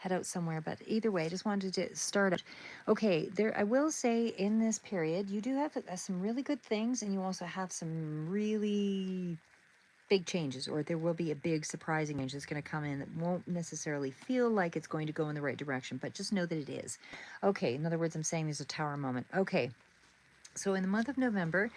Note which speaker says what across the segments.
Speaker 1: head out somewhere. But either way, I just wanted to start out. Okay, there, I will say in this period, you do have some really good things, and you also have some really big changes, or there will be a big surprising change that's going to come in that won't necessarily feel like it's going to go in the right direction, but just know that it is. Okay, in other words, I'm saying there's a tower moment. Okay, so in the month of November,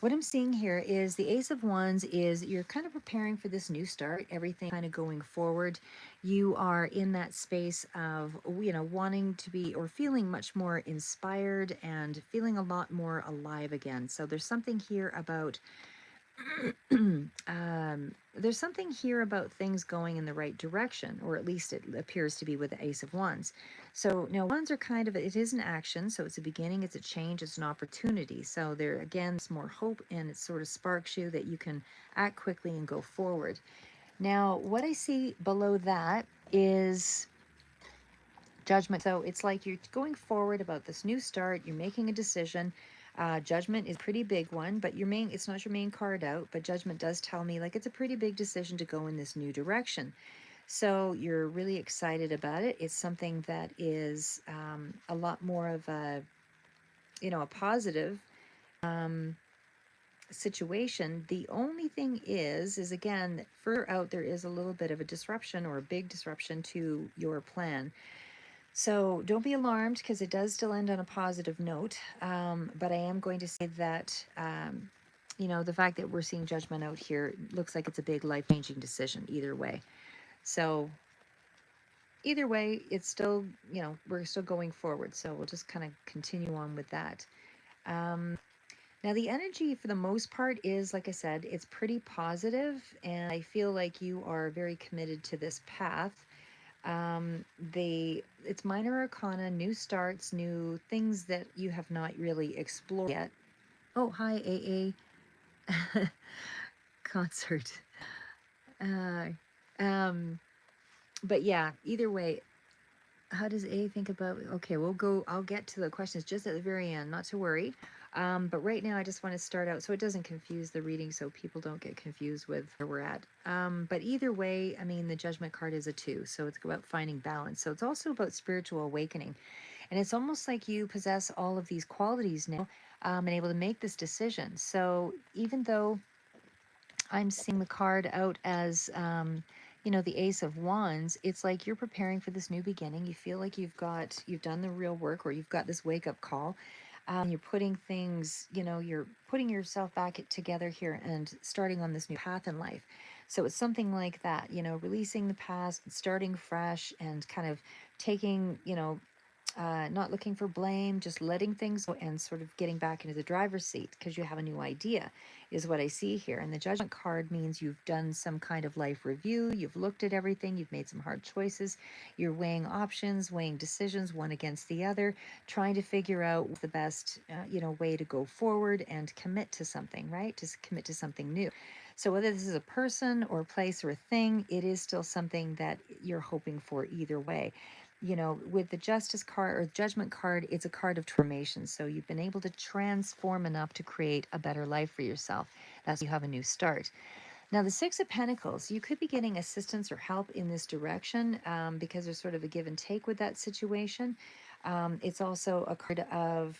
Speaker 1: what I'm seeing here is the Ace of Wands is you're kind of preparing for this new start, everything kind of going forward. You are in that space of, wanting to be or feeling much more inspired and feeling a lot more alive again. So there's something here about there's something here about things going in the right direction, or at least it appears to be with the Ace of Wands. So now wands are kind of, it is an action, so it's a beginning, it's a change, it's an opportunity. So there again, it's more hope, and it sort of sparks you that you can act quickly and go forward. Now, what I see below that is judgment. So it's like you're going forward about this new start, you're making a decision. Judgment is a pretty big one, but it's not your main card out, but judgment does tell me like it's a pretty big decision to go in this new direction. So you're really excited about it. It's something that is a lot more of a positive situation. The only thing is again, further out, there is a little bit of a disruption or a big disruption to your plan. So don't be alarmed, because it does still end on a positive note. But I am going to say that, the fact that we're seeing judgment out here looks like it's a big life changing decision either way. So either way, it's still, we're still going forward. So we'll just kind of continue on with that. Um, Now, the energy for the most part is, like I said, it's pretty positive, and I feel like you are very committed to this path. It's minor arcana, new starts, new things that you have not really explored yet. Oh, hi, AA concert. Uh, um, but yeah, either way, how does A think about? Okay, I'll get to the questions just at the very end, not to worry. But right now, I just want to start out so it doesn't confuse the reading, so people don't get confused with where we're at. But either way, I mean, the Judgment card is a 2, so it's about finding balance. So it's also about spiritual awakening. And it's almost like you possess all of these qualities now, and able to make this decision. So even though I'm seeing the card out as, the Ace of Wands, it's like you're preparing for this new beginning. You feel like you've done the real work, or you've got this wake up call. You're putting things, you're putting yourself back together here and starting on this new path in life. So it's something like that, releasing the past, starting fresh, and kind of taking, not looking for blame, just letting things go and sort of getting back into the driver's seat because you have a new idea, is what I see here. And the Judgment card means you've done some kind of life review, you've looked at everything, you've made some hard choices, you're weighing options, weighing decisions one against the other, trying to figure out what's the best, way to go forward and commit to something, right? Just commit to something new. So whether this is a person or a place or a thing, it is still something that you're hoping for either way. With the Justice card or Judgment card, it's a card of transformation. So you've been able to transform enough to create a better life for yourself. That's, you have a new start. Now, the Six of Pentacles, you could be getting assistance or help in this direction, because there's sort of a give and take with that situation. It's also a card of,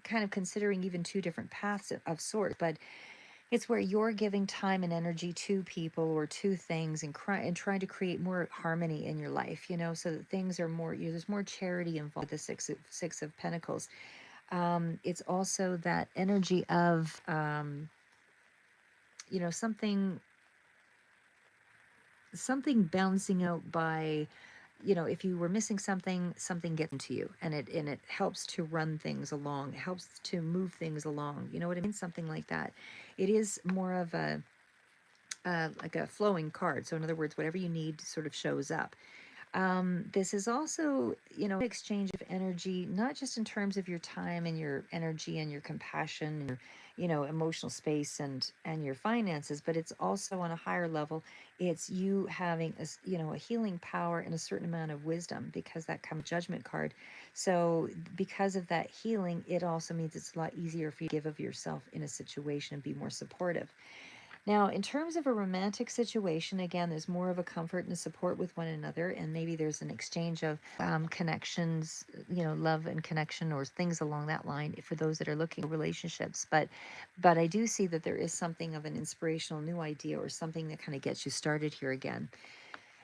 Speaker 1: kind of considering even two different paths of sorts, but it's where you're giving time and energy to people or to things, and trying to create more harmony in your life, so that things are more, there's more charity involved with the Six of Pentacles. It's also that energy of, something balancing out by, if you were missing something, something gets into you, and it helps to run things along, it helps to move things along, you know what I mean, something like that. It is more of a like a flowing card. So in other words, whatever you need sort of shows up. This is also, exchange of energy, not just in terms of your time and your energy and your compassion and your, emotional space and your finances, but it's also on a higher level. It's you having a healing power and a certain amount of wisdom, because that comes Judgment card. So because of that healing, it also means it's a lot easier for you to give of yourself in a situation and be more supportive. Now, in terms of a romantic situation, again, there's more of a comfort and a support with one another, and maybe there's an exchange of connections, love and connection, or things along that line for those that are looking for relationships. But I do see that there is something of an inspirational new idea or something that kind of gets you started here again.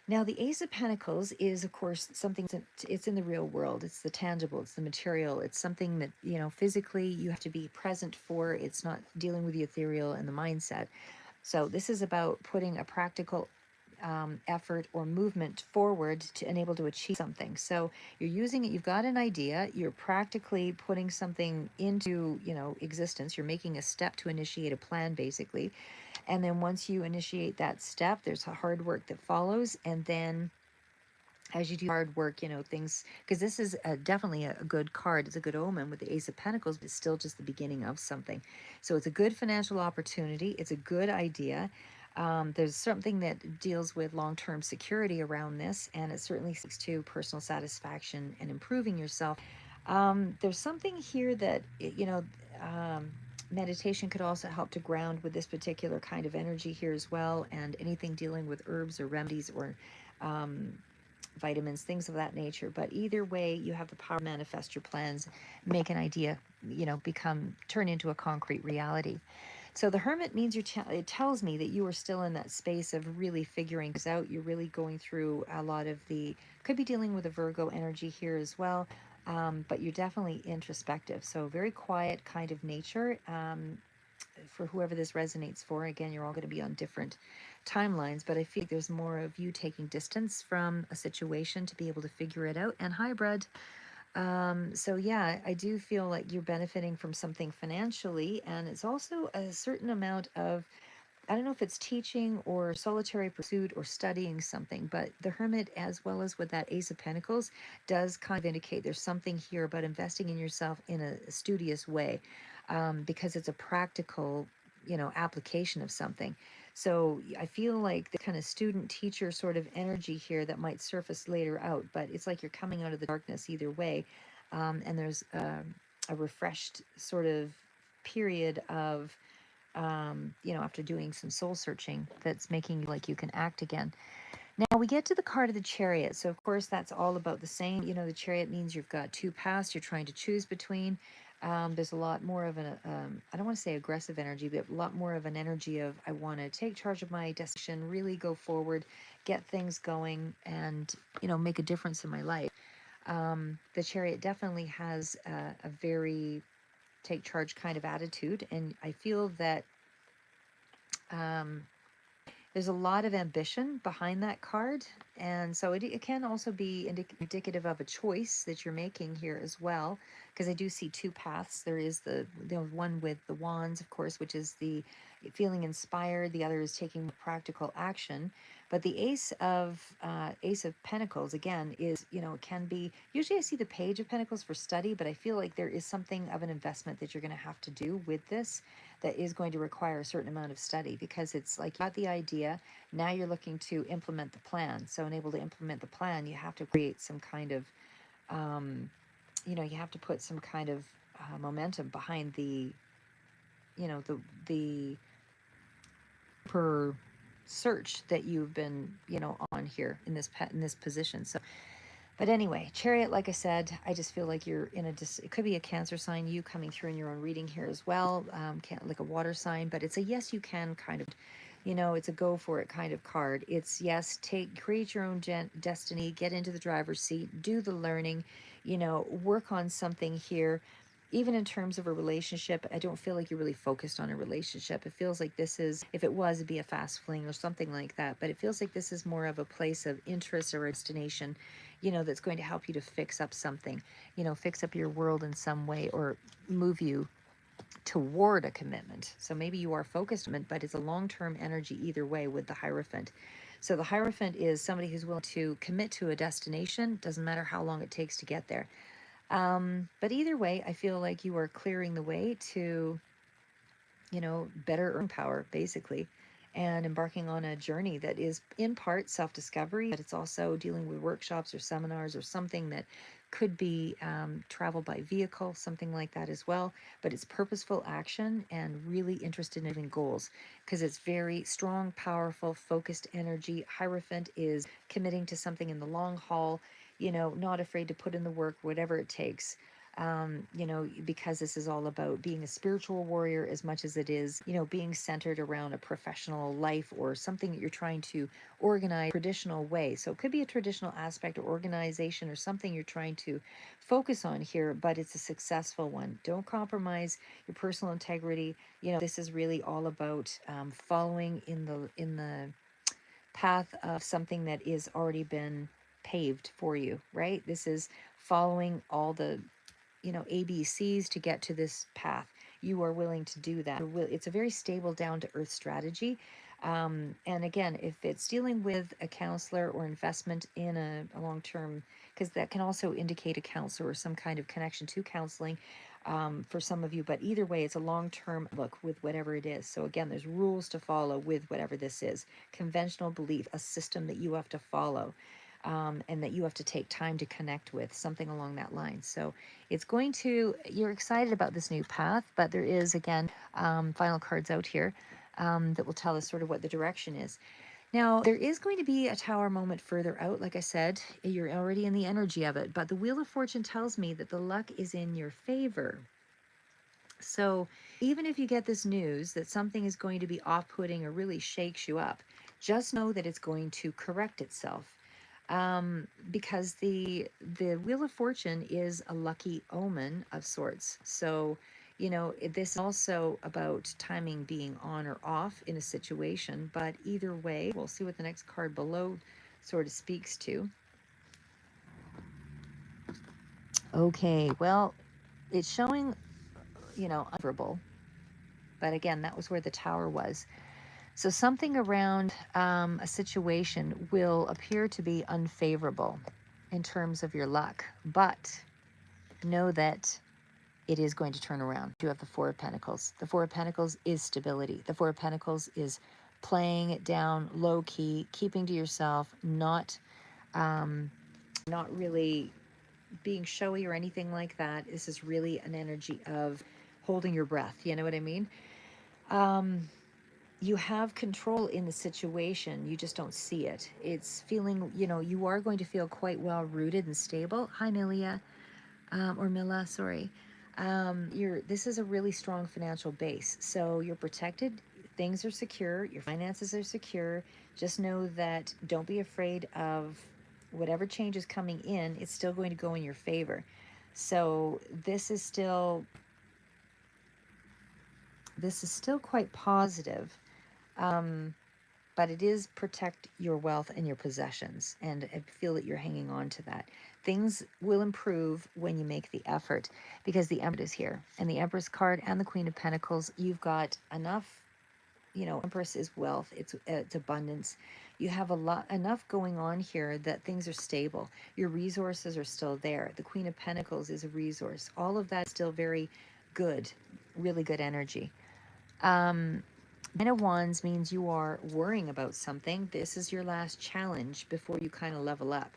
Speaker 1: Now, the Ace of Pentacles is, of course, something that it's in the real world. It's the tangible, it's the material. It's something that, physically you have to be present for. It's not dealing with the ethereal and the mindset. So this is about putting a practical effort or movement forward to enable to achieve something. So you're using it, you've got an idea, you're practically putting something into, existence. You're making a step to initiate a plan, basically. And then once you initiate that step, there's a hard work that follows. And then as you do hard work, things, because this is definitely a good card. It's a good omen with the Ace of Pentacles, but it's still just the beginning of something. So it's a good financial opportunity. It's a good idea. There's something that deals with long-term security around this, and it certainly speaks to personal satisfaction and improving yourself. There's something here that, meditation could also help to ground with this particular kind of energy here as well, and anything dealing with herbs or remedies or um, vitamins, things of that nature. But either way, you have the power to manifest your plans, make an idea, turn into a concrete reality. So the Hermit means it tells me that you are still in that space of really figuring things out. You're really going through a lot of could be dealing with a Virgo energy here as well. But you're definitely introspective. So very quiet kind of nature. For whoever this resonates for, again, you're all going to be on different timelines, but I feel like there's more of you taking distance from a situation to be able to figure it out. And hybrid. So yeah, I do feel like you're benefiting from something financially, and it's also a certain amount of, I don't know if it's teaching or solitary pursuit or studying something, but the Hermit, as well as with that Ace of Pentacles, does kind of indicate there's something here about investing in yourself in a studious way, because it's a practical, application of something. So I feel like the kind of student teacher sort of energy here that might surface later out, but it's like you're coming out of the darkness either way. And there's a refreshed sort of period of after doing some soul searching that's making you like you can act again. Now we get to the card of the Chariot. So, of course, that's all about the same. The Chariot means you've got two paths you're trying to choose between. There's a lot more of I don't want to say aggressive energy, but a lot more of an energy of, I want to take charge of my destination, really go forward, get things going, and, make a difference in my life. The Chariot definitely has a very take charge kind of attitude. And I feel that um, there's a lot of ambition behind that card. And so it can also be indicative of a choice that you're making here as well, because I do see two paths. There is the one with the wands, of course, which is the feeling inspired. The other is taking practical action. But the Ace of Pentacles, again, is, it can be, usually I see the Page of Pentacles for study, but I feel like there is something of an investment that you're going to have to do with this that is going to require a certain amount of study, because it's like you got the idea, now you're looking to implement the plan. So unable to implement the plan, you have to create some kind of, you have to put some kind of momentum behind the per search that you've been, on here in this position. So, but anyway, Chariot, like I said, I just feel like you're in it could be a Cancer sign, you coming through in your own reading here as well, like a water sign, but it's a yes, you can kind of, it's a go for it kind of card. It's yes, create your own destiny, get into the driver's seat, do the learning, work on something here. Even in terms of a relationship, I don't feel like you're really focused on a relationship. It feels like this is, if it was, it'd be a fast fling or something like that. But it feels like this is more of a place of interest or a destination, that's going to help you to fix up something, fix up your world in some way, or move you toward a commitment. So maybe you are focused, but it's a long-term energy either way with the Hierophant. So the Hierophant is somebody who's willing to commit to a destination, doesn't matter how long it takes to get there. But either way, I feel like you are clearing the way to, better earning power, basically. and embarking on a journey that is in part self-discovery, but it's also dealing with workshops or seminars or something that could be travel by vehicle, something like that as well. But it's purposeful action and really interested in having goals, because it's very strong, powerful, focused energy. Hierophant is committing to something in the long haul, not afraid to put in the work, whatever it takes. Because this is all about being a spiritual warrior as much as it is, being centered around a professional life or something that you're trying to organize traditional way. So it could be a traditional aspect or organization or something you're trying to focus on here, but it's a successful one. Don't compromise your personal integrity. This is really all about following in the path of something that is already been paved for you, right? This is following all the ABCs to get to this path. You are willing to do that. It's a very stable, down to earth strategy. And again, if it's dealing with a counselor or investment in a long term, because that can also indicate a counselor or some kind of connection to counseling for some of you. But either way, it's a long term look with whatever it is. So again, there's rules to follow with whatever this is, conventional belief, a system that you have to follow. And that you have to take time to connect with, something along that line. So you're excited about this new path, but there is, again, final cards out here that will tell us sort of what the direction is. Now, there is going to be a tower moment further out. Like I said, you're already in the energy of it, but the Wheel of Fortune tells me that the luck is in your favor. So even if you get this news that something is going to be off-putting or really shakes you up, just know that it's going to correct itself. Because the Wheel of Fortune is a lucky omen of sorts. So, this is also about timing being on or off in a situation. But either way, we'll see what the next card below sort of speaks to. Okay, well, it's showing, unfavorable. But again, that was where the tower was. So something around a situation will appear to be unfavorable in terms of your luck, but know that it is going to turn around. You have the Four of Pentacles. The Four of Pentacles is stability. The Four of Pentacles is playing it down low key, keeping to yourself, not really being showy or anything like that. This is really an energy of holding your breath. You know what I mean? You have control in the situation, you just don't see it. It's feeling, you are going to feel quite well rooted and stable. Hi, Milia, or Mila, sorry. This is a really strong financial base, so you're protected. Things are secure. Your finances are secure. Just know that don't be afraid of whatever change is coming in. It's still going to go in your favor. So this is still quite positive. But it is protect your wealth and your possessions, and I feel that you're hanging on to that. Things will improve when you make the effort, because the Empress is here, and the Empress card and the Queen of Pentacles. You've got enough. Empress is wealth. It's abundance. You have enough going on here that things are stable. Your resources are still there. The Queen of Pentacles is a resource. All of that is still very good, really good energy. Nine of Wands means you are worrying about something. This is your last challenge before you kind of level up.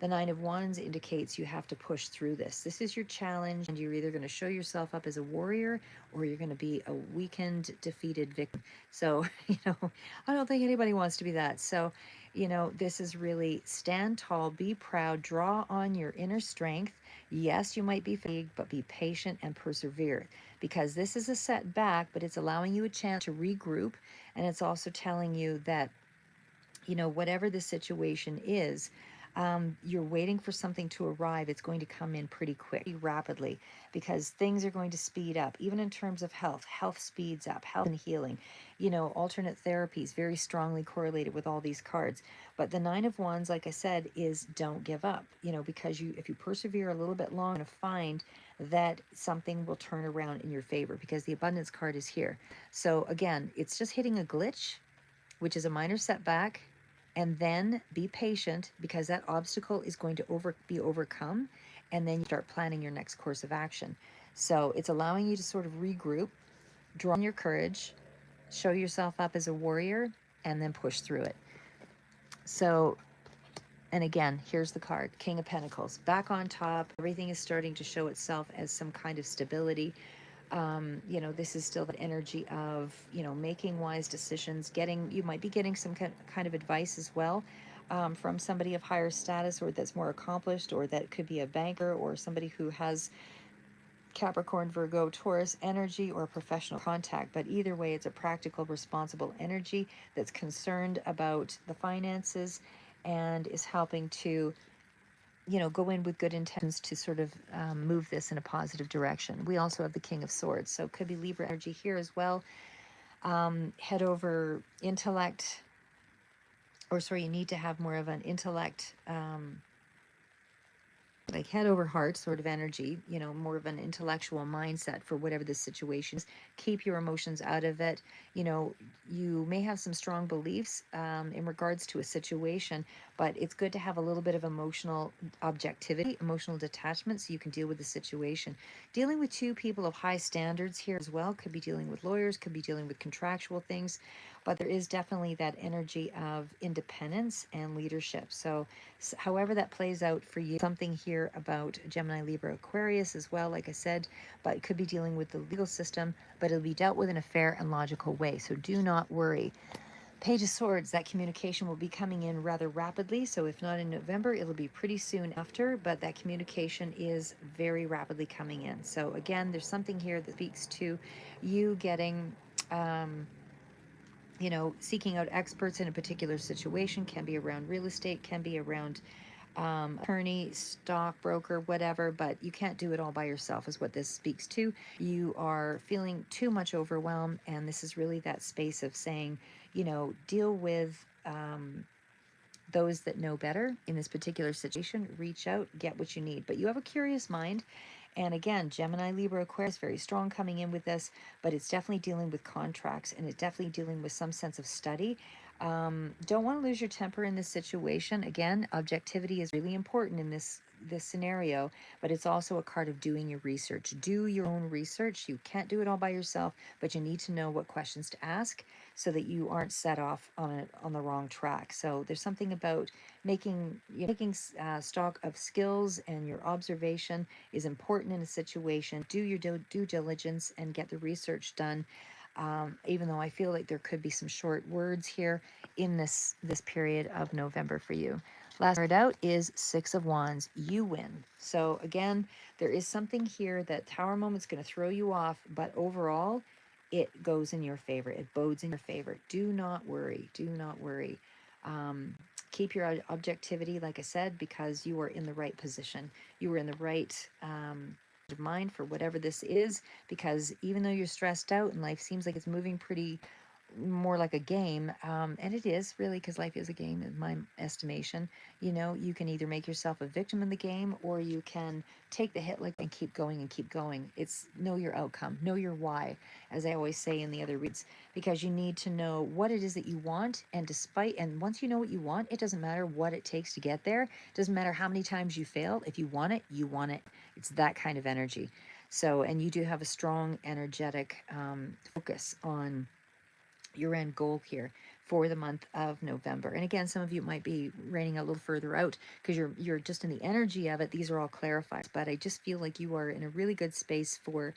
Speaker 1: The Nine of Wands indicates you have to push through this. This is your challenge, and you're either going to show yourself up as a warrior or you're going to be a weakened, defeated victim. So, I don't think anybody wants to be that. So, this is really stand tall, be proud, draw on your inner strength. Yes, you might be fatigued, but be patient and persevere, because this is a setback, but it's allowing you a chance to regroup. And it's also telling you that, whatever the situation is, you're waiting for something to arrive. It's going to come in pretty quick, rapidly, because things are going to speed up, even in terms of health. Health speeds up, health and healing. Alternate therapies, very strongly correlated with all these cards. But the Nine of Wands, like I said, is don't give up, because if you persevere a little bit long, you're going to find that something will turn around in your favor, because the Abundance card is here. So again, it's just hitting a glitch, which is a minor setback, and then be patient, because that obstacle is going to be overcome, and then you start planning your next course of action. So it's allowing you to sort of regroup, draw on your courage, show yourself up as a warrior, and then push through it. So, and again, here's the card, King of Pentacles, back on top. Everything is starting to show itself as some kind of stability. You know, this is still the energy of, you know, making wise decisions, you might be getting some kind of advice as well, from somebody of higher status, or that's more accomplished, or that could be a banker, or somebody who has Capricorn, Virgo, Taurus energy, or professional contact. But either way, it's a practical, responsible energy that's concerned about the finances and is helping to, you know, go in with good intentions to sort of move this in a positive direction. We also have the King of Swords, so it could be Libra energy here as well. Head over intellect, or sorry, you need to have more of an intellect, like head over heart sort of energy, you know, more of an intellectual mindset for whatever the situation is. Keep your emotions out of it. You know, you may have some strong beliefs in regards to a situation, but it's good to have a little bit of emotional objectivity, emotional detachment, so you can deal with the situation. Dealing with two people of high standards here as well. Could be dealing with lawyers, could be dealing with contractual things, but there is definitely that energy of independence and leadership. So however that plays out for you, something here about Gemini, Libra, Aquarius as well, like I said, but it could be dealing with the legal system, but it'll be dealt with in a fair and logical way. So do not worry. Page of Swords, that communication will be coming in rather rapidly. So if not in November, it'll be pretty soon after, but that communication is very rapidly coming in. So again, there's something here that speaks to you getting, you know, seeking out experts in a particular situation. Can be around real estate, can be around attorney, stockbroker, whatever, but you can't do it all by yourself is what this speaks to. You are feeling too much overwhelmed, and this is really that space of saying, you know, deal with those that know better in this particular situation. Reach out, get what you need, but you have a curious mind. And again, Gemini, Libra, Aquarius, very strong coming in with this, but it's definitely dealing with contracts, and it's definitely dealing with some sense of study. Don't want to lose your temper in this situation. Again, objectivity is really important in this scenario, but it's also a card of doing your research. Do your own research. You can't do it all by yourself, but you need to know what questions to ask so that you aren't set off on the wrong track. So there's something about taking stock of skills, and your observation is important in a situation. Do your due diligence and get the research done. Even though I feel like there could be some short words here in this period of November for you. Last card out is Six of Wands. You win. So again, there is something here that Tower Moment's going to throw you off, but overall, it goes in your favor. It bodes in your favor. Do not worry. Do not worry. Keep your objectivity, like I said, because you are in the right position. You are in the right mind for whatever this is, because even though you're stressed out and life seems like it's moving pretty more like a game, and it is really, because life is a game in my estimation. You know, you can either make yourself a victim in the game, or you can take the hit like and keep going and keep going. It's know your outcome, know your why, as I always say in the other reads, because you need to know what it is that you want. And once you know what you want, it doesn't matter what it takes to get there. It doesn't matter how many times you fail. If you want it, you want it. It's that kind of energy. So, and you do have a strong energetic focus on your end goal here for the month of November. And again, some of you might be raining a little further out because you're just in the energy of it. These are all clarifiers, but I just feel like you are in a really good space for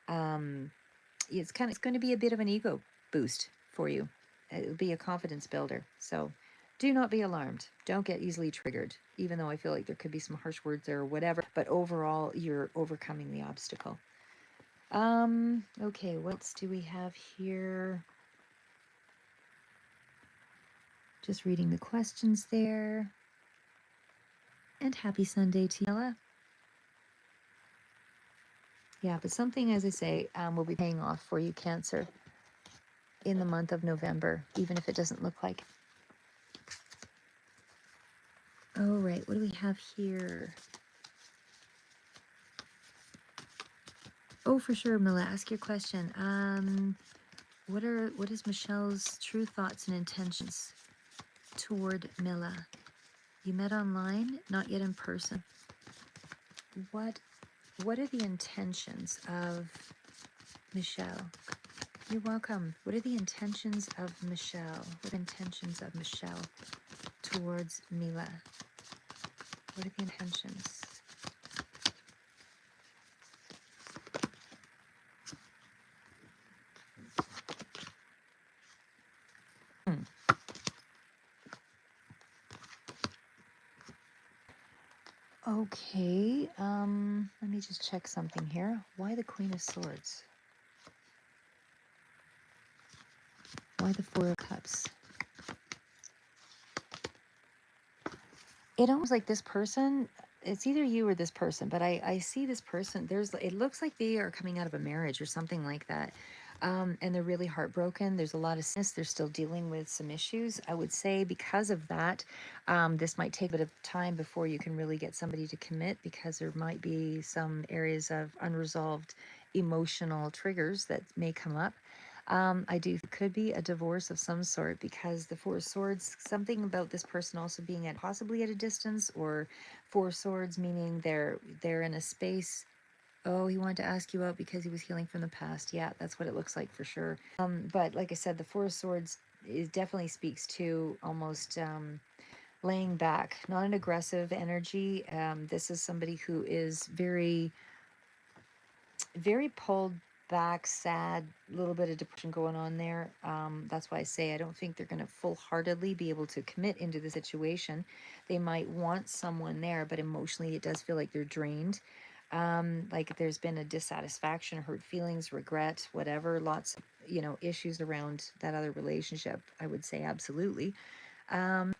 Speaker 1: it's going to be a bit of an ego boost for you. It'll be a confidence builder. So do not be alarmed. Don't get easily triggered, even though I feel like there could be some harsh words there or whatever, but overall you're overcoming the obstacle. Okay, what else do we have here? Just reading the questions there. And happy Sunday to Ella. Yeah, but something, as I say, will be paying off for you, Cancer, in the month of November, even if it doesn't look like. All right, what do we have here? Oh, for sure, Mila, ask your question. What is Michelle's true thoughts and intentions toward Mila? You met online, not yet in person. What are the intentions of Michelle? You're welcome. What are the intentions of Michelle? What are the intentions of Michelle towards Mila? What are the intentions? Hmm. Okay, let me just check something here. Why the Queen of Swords? Why the Four of Cups? It almost like this person, it's either you or this person, but I see this person, it looks like they are coming out of a marriage or something like that. And they're really heartbroken. There's a lot of sadness. They're still dealing with some issues. I would say because of that, this might take a bit of time before you can really get somebody to commit, because there might be some areas of unresolved emotional triggers that may come up. I do could be a divorce of some sort, because the Four of Swords, something about this person also being at possibly at a distance, or Four of Swords meaning they're in a space. Oh, he wanted to ask you out because he was healing from the past. Yeah, that's what it looks like for sure. But like I said, the Four of Swords is definitely speaks to almost laying back, not an aggressive energy. This is somebody who is very pulled back, sad, a little bit of depression going on there. That's why I say I don't think they're going to full-heartedly be able to commit into the situation. They might want someone there, but emotionally it does feel like they're drained. Like there's been a dissatisfaction, hurt feelings, regret, whatever, lots of, issues around that other relationship, I would say absolutely. And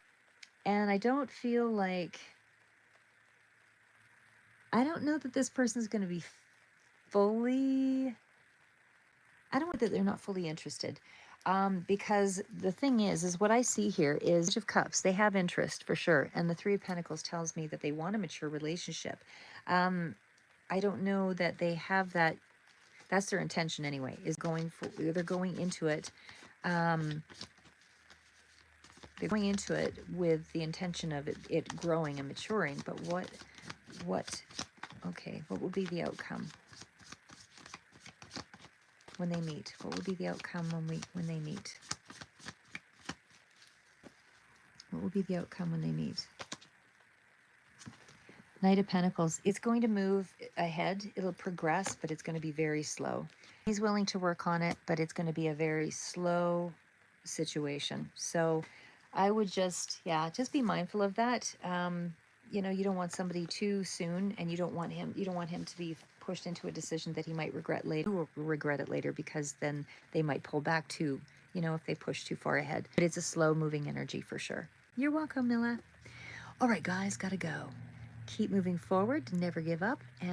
Speaker 1: I don't feel like, I don't know that this person's going to be fully, I don't want that they're not fully interested. Because the thing is what I see here is Page of Cups. They have interest for sure. And the Three of Pentacles tells me that they want a mature relationship. I don't know that they have that. That's their intention anyway, is they're going into it. They're going into it with the intention of it growing and maturing. But okay, what will be the outcome when they meet? What will be the outcome when they meet? What will be the outcome when they meet? Knight of Pentacles. It's going to move ahead. It'll progress, but it's going to be very slow. He's willing to work on it, but it's going to be a very slow situation. So I would just be mindful of that. You don't want somebody too soon, and you don't want him to be pushed into a decision that he might regret later, or regret it later, because then they might pull back too, if they push too far ahead. But it's a slow moving energy for sure. You're welcome, Mila. All right, guys, gotta go. Keep moving forward, never give up. And